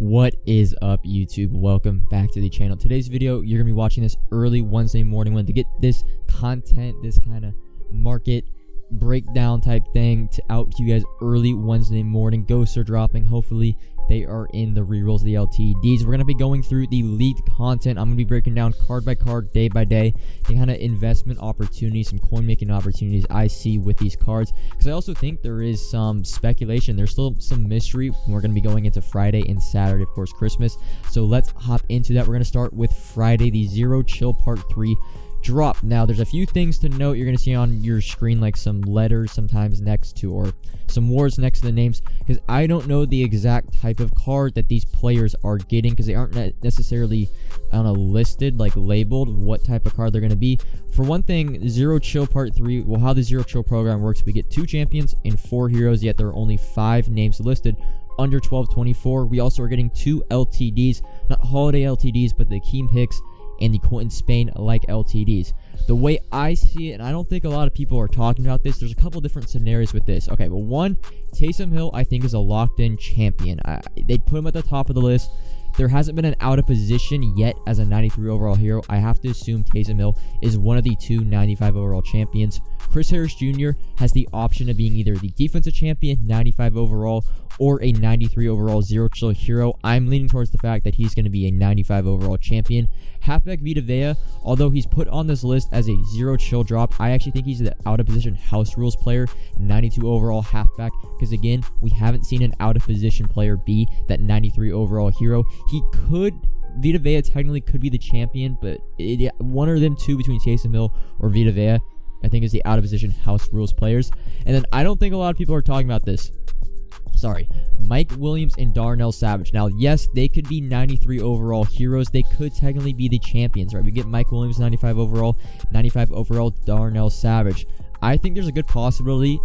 What is up, YouTube? Welcome back to the channel. Today's video, you're gonna be watching this early Wednesday morning to get this content, this kind of market breakdown type thing out to you guys early Wednesday morning. Ghosts are dropping. Hopefully they are in the rerolls, the LTDs. We're gonna be going through the leaked content. I'm gonna be breaking down card by card, day by day, the kind of investment opportunities, some coin making opportunities I see with these cards, because I also think there is some speculation. There's still some mystery. We're gonna be going into Friday and Saturday, of course, Christmas. So let's hop into that. We're gonna start with Friday, the Zero Chill Part 3 drop. Now there's a few things to note. You're going to see on your screen like some letters sometimes next to, or some words next to the names, because I don't know the exact type of card that these players are getting, because they aren't necessarily listed, like labeled what type of card they're going to be. For one thing, Zero Chill Part 3, well, how the Zero Chill program works, we get 2 champions and 4 heroes, yet there are only 5 names listed under 1224. We also are getting 2 LTDs, not holiday LTDs, but the Akeem Hicks and the Quentin Spain like LTDs. The way I see it, and I don't think a lot of people are talking about this, there's a couple different scenarios with this. Okay, well, one, Taysom Hill I think is a locked-in champion. They'd put him at the top of the list. There hasn't been an out of position yet as a 93 overall hero. I have to assume Taysom Hill is one of the 2 95 overall champions. Chris Harris Jr. has the option of being either the defensive champion, 95 overall, or a 93 overall Zero Chill hero. I'm leaning towards the fact that he's going to be a 95 overall champion. Halfback Vita Vea, although he's put on this list as a Zero Chill drop, I actually think he's the out of position house rules player, 92 overall halfback, because again, we haven't seen an out of position player be that 93 overall hero. Vita Vea technically could be the champion, but one of them two between Taysom Hill or Vita Vea, I think, is the out of position house rules players. And then I don't think a lot of people are talking about this. Sorry, Mike Williams and Darnell Savage. Now, yes, they could be 93 overall heroes. They could technically be the champions, right? We get Mike Williams 95 overall, 95 overall Darnell Savage. I think there's a good possibility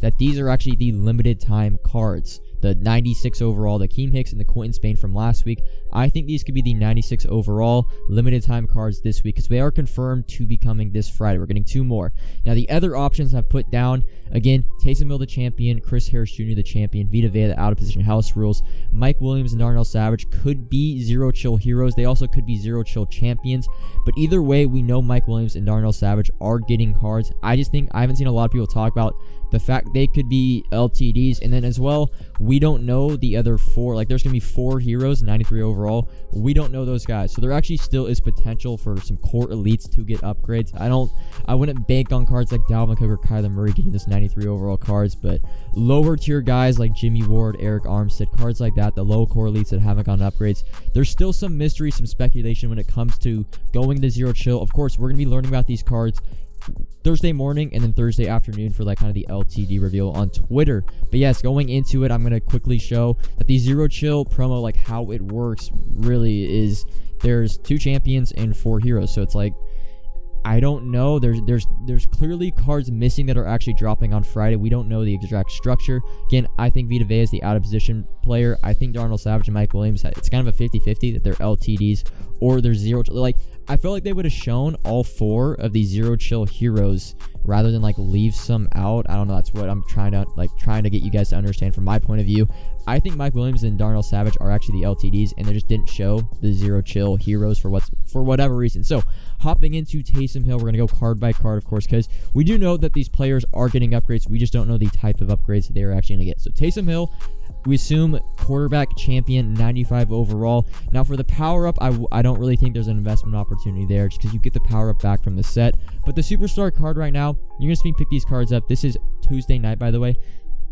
that these are actually the limited time cards. The 96 overall, the Akeem Hicks and the Quentin Spain from last week. I think these could be the 96 overall limited time cards this week, because they are confirmed to be coming this Friday. We're getting 2 more. Now, the other options I've put down, again, Taysom Hill the champion, Chris Harris Jr. the champion, Vita Vea the out of position house rules, Mike Williams and Darnell Savage could be Zero Chill heroes. They also could be Zero Chill champions. But either way, we know Mike Williams and Darnell Savage are getting cards. I just think I haven't seen a lot of people talk about the fact they could be LTDs. And then as well, we don't know the other 4. Like, there's going to be 4 heroes, 93 overall. We don't know those guys. So there actually still is potential for some core elites to get upgrades. I wouldn't bank on cards like Dalvin Cook or Kyler Murray getting this 93 overall cards, but lower tier guys like Jimmy Ward, Eric Armstead, cards like that, the low core elites that haven't gotten upgrades, there's still some mystery, some speculation when it comes to going to Zero Chill. Of course, we're going to be learning about these cards Thursday morning and then Thursday afternoon for like kind of the LTD reveal on Twitter. But yes, going into it, I'm going to quickly show that the Zero Chill promo, like how it works really is, there's 2 champions and 4 heroes. So it's like, I don't know. There's clearly cards missing that are actually dropping on Friday. We don't know the exact structure. Again, I think Vita Vea is the out of position player. I think Darnell Savage and Mike Williams, it's kind of a 50-50 that they're LTDs or they're Zero Chill. Like, I feel like they would have shown all 4 of the Zero Chill heroes rather than like leave some out. I don't know. That's what I'm trying to get you guys to understand from my point of view. I think Mike Williams and Darnell Savage are actually the LTDs, and they just didn't show the Zero Chill heroes for whatever reason. So hopping into Taysom Hill, we're going to go card by card, of course, because we do know that these players are getting upgrades. We just don't know the type of upgrades that they are actually going to get. So Taysom Hill, we assume quarterback champion, 95 overall. Now for the power up, I don't really think there's an investment opportunity there, just because you get the power up back from the set. But the superstar card right now, you're going to see me pick these cards up. This is Tuesday night, by the way.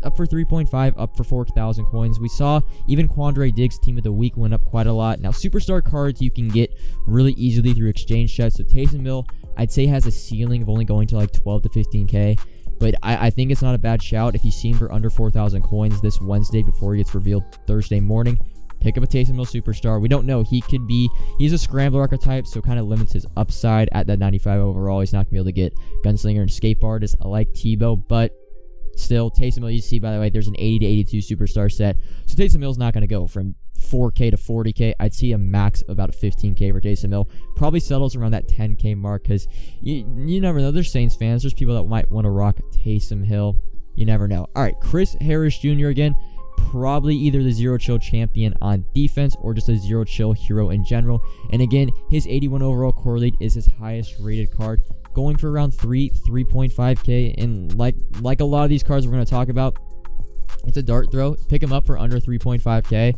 Up for 3.5, up for 4,000 coins. We saw even Quandre Diggs' team of the week went up quite a lot. Now, superstar cards you can get really easily through exchange chats. So Taysom Hill, I'd say, has a ceiling of only going to like 12 to 15K. But I think it's not a bad shout. If you see him for under 4,000 coins this Wednesday before he gets revealed Thursday morning, pick up a Taysom Hill superstar. We don't know. He's a scrambler archetype, so kind of limits his upside at that 95 overall. He's not going to be able to get gunslinger and escape artist like Tebow, but still, Taysom Hill, you see, by the way, there's an 80 to 82 superstar set. So Taysom Hill's not going to go from 4K to 40K. I'd see a max of about 15K for Taysom Hill. Probably settles around that 10K mark, because you never know. There's Saints fans. There's people that might want to rock Taysom Hill. You never know. All right, Chris Harris Jr. again. probably either the zero chill champion on defense or just a zero chill hero in general. And again, his 81 overall core elite is his highest rated card, going for around 3.5k. And like a lot of these cards we're going to talk about, it's a dart throw. Pick him up for under 3.5k.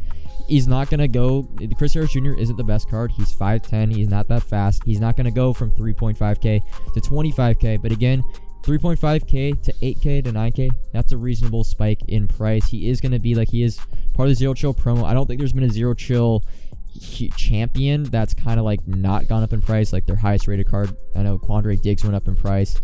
He's not going to go, Chris Harris Jr. isn't the best card. He's 5'10", he's not that fast. He's not going to go from 3.5k to 25k, but again, 3.5k to 8k to 9k, that's a reasonable spike in price. He is going to be like, he is part of the zero chill promo. I don't think there's been a zero chill champion that's kind of like not gone up in price, like their highest rated card. I know Quandre Diggs went up in price.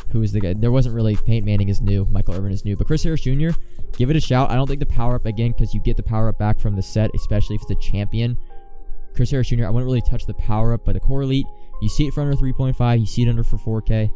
Who is the guy? There wasn't really, Peyton Manning is new, Michael Irvin is new, but Chris Harris Jr., give it a shout. I don't think the power up, again, because you get the power up back from the set, especially if it's a champion. Chris Harris Jr., I wouldn't really touch the power up, but the core elite, you see it for under 3.5, you see it under for 4k.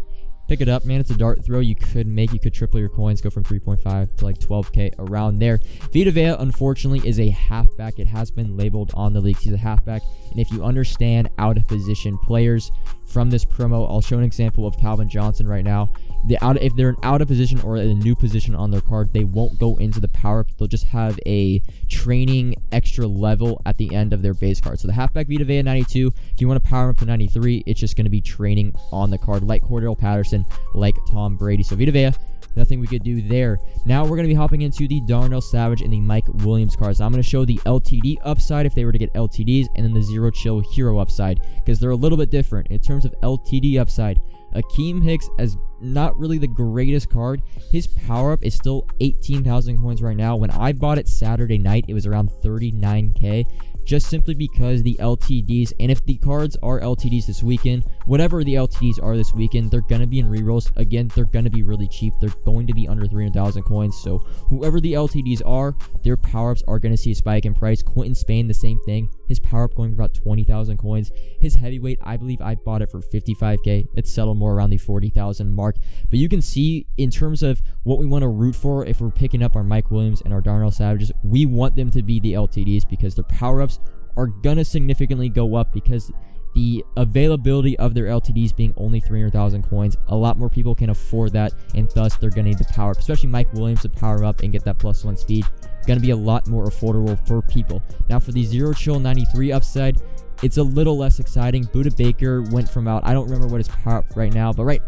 Pick it up, man. It's a dart throw. You could triple your coins, go from 3.5 to like 12k, around there. Vita Vea, unfortunately, is a halfback. It has been labeled on the leaks. He's a halfback. And if you understand out of position players from this promo, I'll show an example of Calvin Johnson right now. If they're an out of position or a new position on their card, they won't go into the power up. They'll just have a training extra level at the end of their base card. So the halfback Vita Vea 92, if you want to power him up to 93, it's just going to be training on the card, like Cordell Patterson, like Tom Brady. So Vita Vea, nothing we could do there. Now we're going to be hopping into the Darnell Savage and the Mike Williams cards. I'm going to show the LTD upside if they were to get LTDs, and then the zero chill hero upside, because they're a little bit different. In terms of LTD upside, Akeem Hicks, as not really the greatest card, his power up is still 18,000 coins right now. When I bought it Saturday night, it was around 39k. Just simply because the LTDs, and if the cards are LTDs this weekend, whatever the LTDs are this weekend, they're going to be in rerolls. Again, they're going to be really cheap. They're going to be under 300,000 coins. So whoever the LTDs are, their power-ups are going to see a spike in price. Quentin Spain, the same thing. His power-up going for about 20,000 coins. His heavyweight, I believe I bought it for 55k. It's settled more around the 40,000 mark. But you can see in terms of what we want to root for, if we're picking up our Mike Williams and our Darnell Savages, we want them to be the LTDs because their power-ups are going to significantly go up because the availability of their LTDs being only 300,000 coins, a lot more people can afford that, and thus they're going to need the power up, especially Mike Williams, to power up and get that +1 speed. Going to be a lot more affordable for people. Now for the zero chill 93 upside, it's a little less exciting. Buda Baker went from out, I don't remember what his power up right now, but right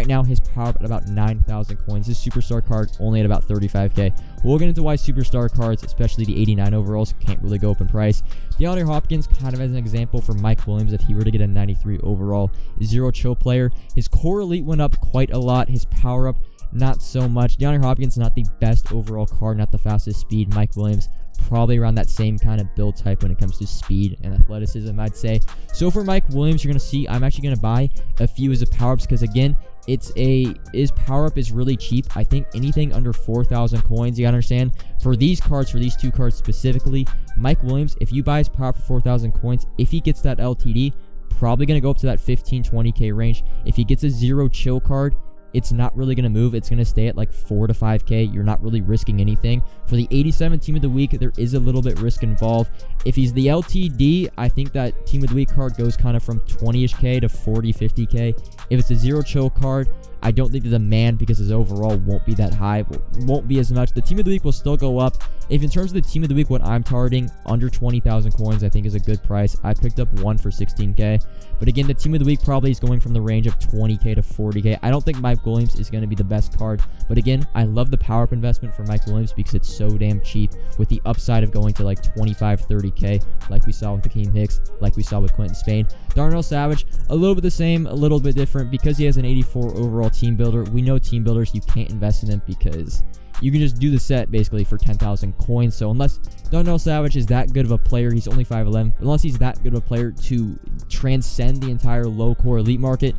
now his power up at about 9,000 coins. His superstar card only at about 35k. We'll get into why superstar cards, especially the 89 overalls, can't really go up in price. DeAndre Hopkins, kind of as an example for Mike Williams, if he were to get a 93 overall zero chill player, his core elite went up quite a lot. His power up, not so much. DeAndre Hopkins, not the best overall card, not the fastest speed. Mike Williams, probably around that same kind of build type when it comes to speed and athleticism, I'd say. So for Mike Williams, you're going to see I'm actually going to buy a few as a power-ups because, again, his power-up is really cheap. I think anything under 4,000 coins, you got to understand, for these cards, for these two cards specifically, Mike Williams, if you buy his power-up for 4,000 coins, if he gets that LTD, probably going to go up to that 15-20k range. If he gets a zero chill card, it's not really going to move. It's going to stay at like 4 to 5k. You're not really risking anything. For the 87 team of the week, there is a little bit risk involved. If he's the LTD, I think that team of the week card goes kind of from 20-ish k to 40, 50k. If it's a zero chill card, I don't think the demand, because his overall won't be that high, won't be as much. The team of the week will still go up. If in terms of the team of the week, what I'm targeting, under 20,000 coins, I think is a good price. I picked up one for 16k. But again, the team of the week probably is going from the range of 20k to 40k. I don't think Mike Williams is going to be the best card. But again, I love the power up investment for Mike Williams because it's so damn cheap, with the upside of going to like 25, 30k, like we saw with Akeem Hicks, like we saw with Quentin Spain. Darnell Savage, a little bit the same, a little bit different because he has an 84 overall team builder. We know team builders, you can't invest in them because you can just do the set basically for 10,000 coins. So unless Darnell Savage is that good of a player, he's only 5'11", unless he's that good of a player to transcend the entire low core elite market,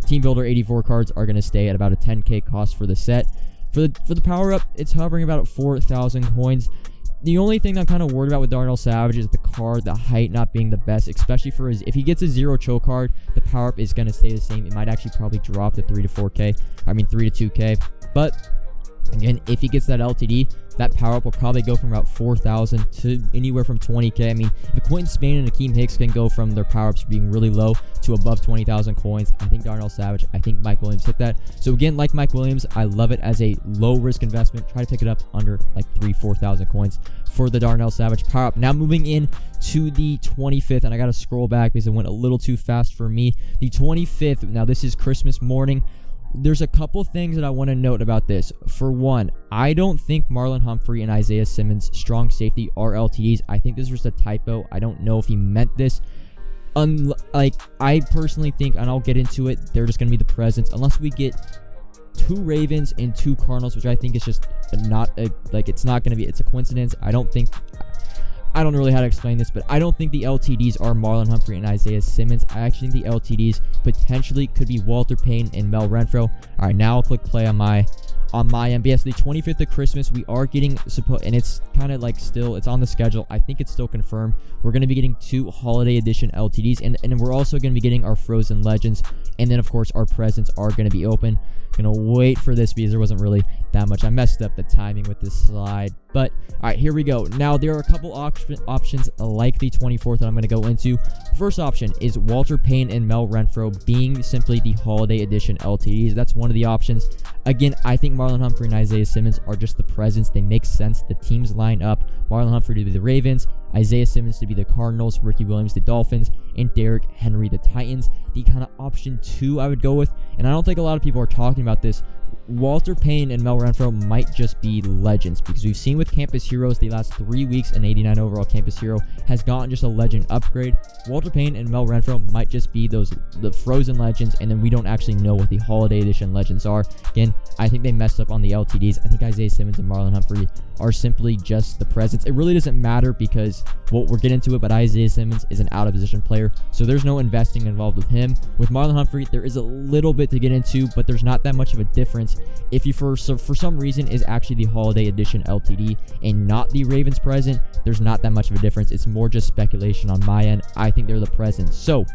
team builder 84 cards are going to stay at about a 10k cost for the set. For the power up, it's hovering about at 4,000 coins. The only thing I'm kind of worried about with Darnell Savage is the card, the height not being the best, especially for his, if he gets a zero chill card, the power up is going to stay the same. It might actually probably drop to 3 to 2k. But Again, if he gets that LTD, that power up will probably go from about 4,000 to anywhere from 20k. I mean, if Quentin Spain and Akeem Hicks can go from their power ups being really low to above 20,000 coins, I think Darnell Savage, I think Mike Williams hit that. So again, like Mike Williams, I love it as a low risk investment. Try to pick it up under like 3,000-4,000 coins for the Darnell Savage power up. Now moving in to the 25th, and I got to scroll back because it went a little too fast for me. The 25th, now this is Christmas morning. There's a couple things that I want to note about this. For one, I don't think Marlon Humphrey and Isaiah Simmons, strong safety, are LTDs. I think this was a typo. I don't know if he meant this. Like, I personally think, and I'll get into it, they're just going to be the presence. Unless we get 2 Ravens and 2 Cardinals, which I think is just not a, like, it's not going to be, it's a coincidence. I don't know really how to explain this, but I don't think the LTDs are Marlon Humphrey and Isaiah Simmons. I actually think the LTDs potentially could be Walter Payton and Mel Renfro. All right, now I'll click play on my end. But yes, the 25th of Christmas, we are getting, and it's kind of like still, it's on the schedule. I think it's still confirmed. We're going to be getting 2 holiday edition LTDs, and we're also going to be getting our Frozen Legends. And then, of course, our presents are going to be open. Gonna wait for this because there wasn't really that much. I messed up the timing with this slide, but all right, here we go. Now there are a couple options like the 24th that I'm going to go into. First option is Walter Payton and Mel Renfro being simply the holiday edition LTDs. That's one of the options. Again, I think Marlon Humphrey and Isaiah Simmons are just the presence. They make sense. The teams line up. Marlon Humphrey to be the Ravens, Isaiah Simmons to be the Cardinals, Ricky Williams the Dolphins, and Derrick Henry the Titans. The kind of option 2 I would go with, and I don't think a lot of people are talking about this, Walter Payton and Mel Renfro might just be legends, because we've seen with Campus Heroes the last 3 weeks, an 89 overall Campus Hero has gotten just a legend upgrade. Walter Payton and Mel Renfro might just be the Frozen Legends, and then we don't actually know what the Holiday Edition Legends are. Again, I think they messed up on the LTDs. I think Isaiah Simmons and Marlon Humphrey are simply just the presence. It really doesn't matter because, well, we'll get into it, but Isaiah Simmons is an out-of-position player, so there's no investing involved with him. With Marlon Humphrey, there is a little bit to get into, but there's not that much of a difference. If you for some reason is actually the Holiday Edition LTD and not the Ravens present, there's not that much of a difference. It's more just speculation on my end. I think they're the present. So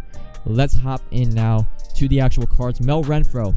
let's hop in now to the actual cards. Mel Renfro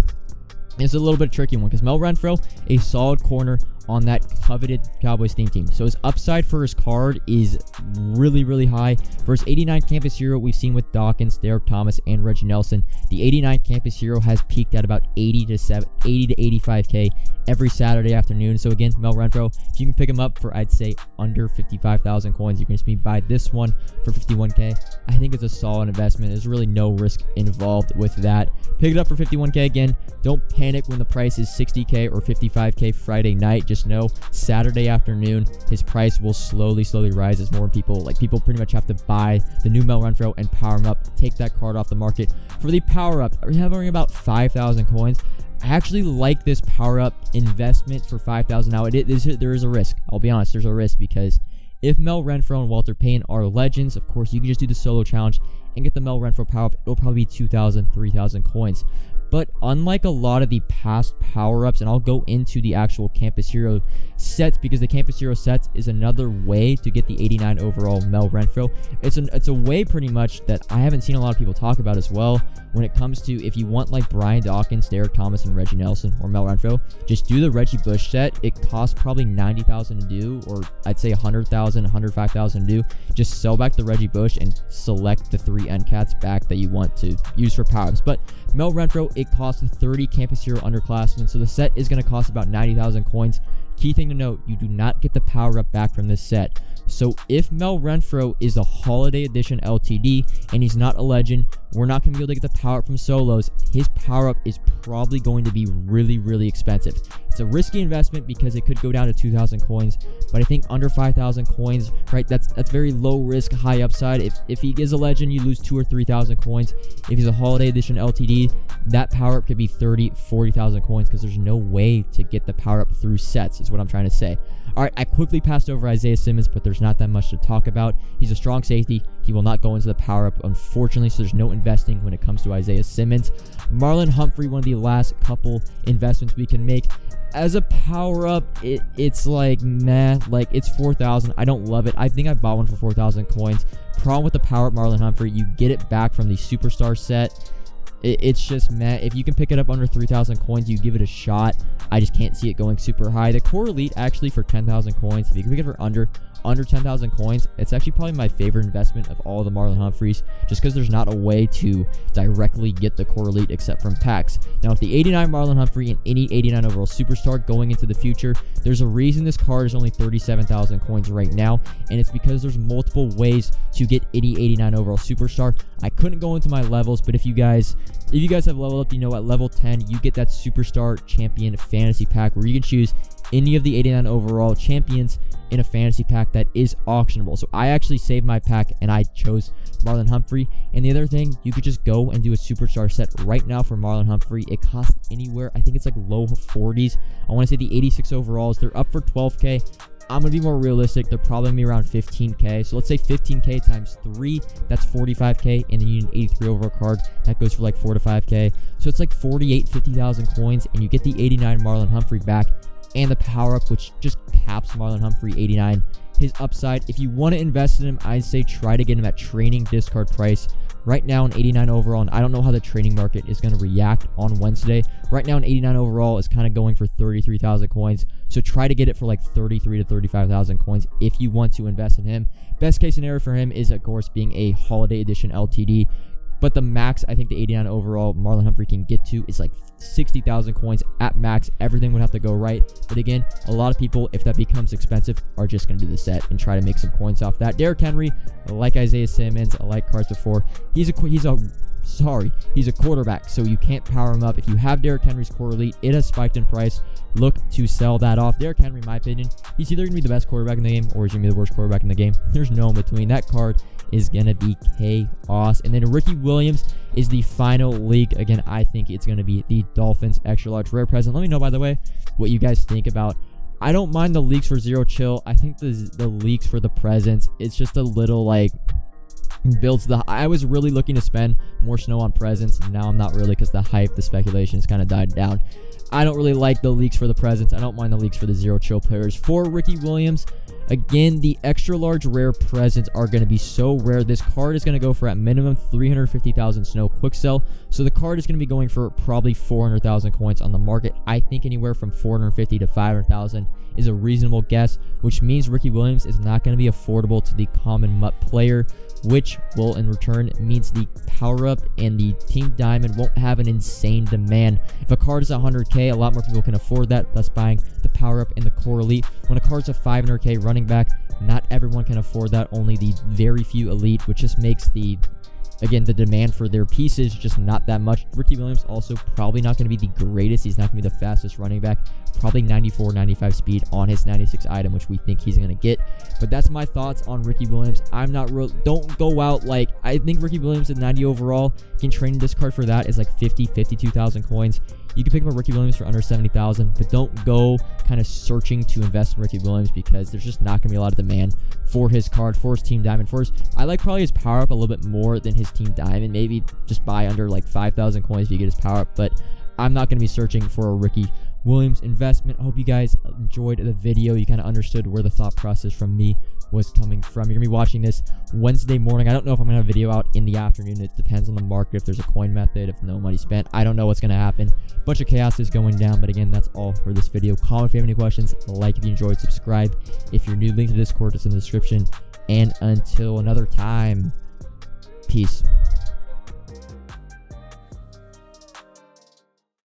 is a little bit tricky one because Mel Renfro, a solid corner on that coveted Cowboys team. So his upside for his card is really, really high. For his 89 Campus Hero, we've seen with Dawkins, Derek Thomas, and Reggie Nelson, the 89 Campus Hero has peaked at about 80 to 85k every Saturday afternoon. So again, Mel Renfro, if you can pick him up for, I'd say, under 55,000 coins, you can just buy this one for 51k. I think it's a solid investment. There's really no risk involved with that. Pick it up for 51k. Again, don't panic when the price is 60k or 55k Friday night. Just know Saturday afternoon, his price will slowly rise as more people pretty much have to buy the new Mel Renfro and power him up, take that card off the market. For the power up, we're having about 5,000 coins. I actually like this power up investment for 5,000. Now there is a risk. I'll be honest, there's a risk because if Mel Renfro and Walter Payton are legends, of course you can just do the solo challenge and get the Mel Renfro power up. It'll probably be 2,000, 3,000 coins. But unlike a lot of the past power-ups, and I'll go into the actual Campus Hero sets because the Campus Hero sets is another way to get the 89 overall Mel Renfro. It's a way pretty much that I haven't seen a lot of people talk about as well when it comes to if you want like Brian Dawkins, Derek Thomas, and Reggie Nelson or Mel Renfro, just do the Reggie Bush set. It costs probably 90,000 to do, or I'd say 100,000, 105,000 to do. Just sell back the Reggie Bush and select the 3 end cats back that you want to use for power-ups. But Mel Renfro, it costs 30 Campus Hero underclassmen, so the set is going to cost about 90,000 coins. Key thing to note, you do not get the power up back from this set. So if Mel Renfro is a Holiday Edition LTD and he's not a legend, we're not going to be able to get the power up from solos. His power up is probably going to be really, really expensive. It's a risky investment because it could go down to 2,000 coins, but I think under 5,000 coins, right, that's very low risk, high upside. If he is a legend, you lose 2,000 or 3,000 coins. If he's a Holiday Edition LTD, that power up could be 30,000, 40,000 coins because there's no way to get the power up through sets, is what I'm trying to say. All right, I quickly passed over Isaiah Simmons, but there's not that much to talk about. He's a strong safety. He will not go into the power up, unfortunately, so there's no investing when it comes to Isaiah Simmons. Marlon Humphrey, one of the last couple investments we can make. As a power up, it's like meh, like it's 4,000. I don't love it. I think I bought one for 4,000 coins. Problem with the power up Marlon Humphrey, you get it back from the Superstar set. It's just meh. If you can pick it up under 3,000 coins, you give it a shot. I just can't see it going super high. The core elite actually for 10,000 coins, if you can pick it for under 10,000 coins, it's actually probably my favorite investment of all the Marlon Humphreys, just because there's not a way to directly get the core elite except from packs. Now, with the 89 Marlon Humphrey and any 89 overall superstar going into the future, there's a reason this card is only 37,000 coins right now, and it's because there's multiple ways to get any 89 overall superstar. I couldn't go into my levels, but if you guys have leveled up, you know at level 10 you get that superstar champion fantasy pack where you can choose any of the 89 overall champions in a fantasy pack that is auctionable. So I actually saved my pack and I chose Marlon Humphrey. And the other thing, you could just go and do a superstar set right now for Marlon Humphrey. It costs anywhere, I think it's like low 40s. I want to say the 86 overalls, they're up for 12k. I'm going to be more realistic. They're probably going to be around 15k. So let's say 15k times 3, that's 45k. And then you need an 83 overall card. That goes for like 4 to 5k. So it's like 50,000 coins. And you get the 89 Marlon Humphrey back and the power up, which just caps Marlon Humphrey 89. His upside, if you want to invest in him, I'd say try to get him at training discard price. Right now, an 89 overall, and I don't know how the trading market is going to react on Wednesday. Right now, an 89 overall is kind of going for 33,000 coins. So try to get it for like 33 to 35,000 coins if you want to invest in him. Best case scenario for him is, of course, being a holiday edition LTD. But the max I think the 89 overall Marlon Humphrey can get to is like 60,000 coins at max. Everything would have to go right. But again, a lot of people, if that becomes expensive, are just going to do the set and try to make some coins off that. Derrick Henry, like Isaiah Simmons, I like cards before. He's a quarterback, so you can't power him up. If you have Derrick Henry's core elite, it has spiked in price. Look to sell that off. Derrick Henry, in my opinion, he's either going to be the best quarterback in the game or he's going to be the worst quarterback in the game. There's no in between. That card is going to be chaos. And then Ricky Williams is the final leak. Again, I think it's going to be the Dolphins extra large rare present. Let me know, by the way, what you guys think about. I don't mind the leaks for Zero Chill. I think the leaks for the presents, it's just a little like builds the. I was really looking to spend more snow on presents, and now I'm not really because the hype, the speculation has kind of died down. I don't really like the leaks for the presents. I don't mind the leaks for the Zero Chill players. For Ricky Williams, again, the extra large rare presents are going to be so rare. This card is going to go for at minimum 350,000 snow quick sell. So the card is going to be going for probably 400,000 coins on the market. I think anywhere from 450 to 500,000 is a reasonable guess, which means Ricky Williams is not going to be affordable to the common MUT player, which will in return means the power up and the team diamond won't have an insane demand. If a card is 100k, a lot more people can afford that, thus buying the power up and the core elite. When a card's a 500k running back, not everyone can afford that, only the very few elite, which just makes the demand for their pieces just not that much. Ricky Williams also probably not going to be the greatest. He's not going to be the fastest running back. Probably 94, 95 speed on his 96 item, which we think he's going to get. But that's my thoughts on Ricky Williams. I'm not real. Don't go out like, I think Ricky Williams at 90 overall, can train this card for that is like 52,000 coins. You can pick up a Ricky Williams for under 70,000, but don't go kind of searching to invest in Ricky Williams because there's just not going to be a lot of demand for his card, for his team diamond. I like probably his power up a little bit more than his team diamond. Maybe just buy under like 5,000 coins if you get his power up, but I'm not going to be searching for a Ricky Williams investment. I hope you guys enjoyed the video. You kind of understood where the thought process from me was coming from. You're going to be watching this Wednesday morning. I don't know if I'm going to have a video out in the afternoon. It depends on the market, if there's a coin method, if no money spent. I don't know what's going to happen. Bunch of chaos is going down, but again, that's all for this video. Comment if you have any questions, like if you enjoyed, subscribe if you're new. Link to Discord is in the description. And until another time, peace.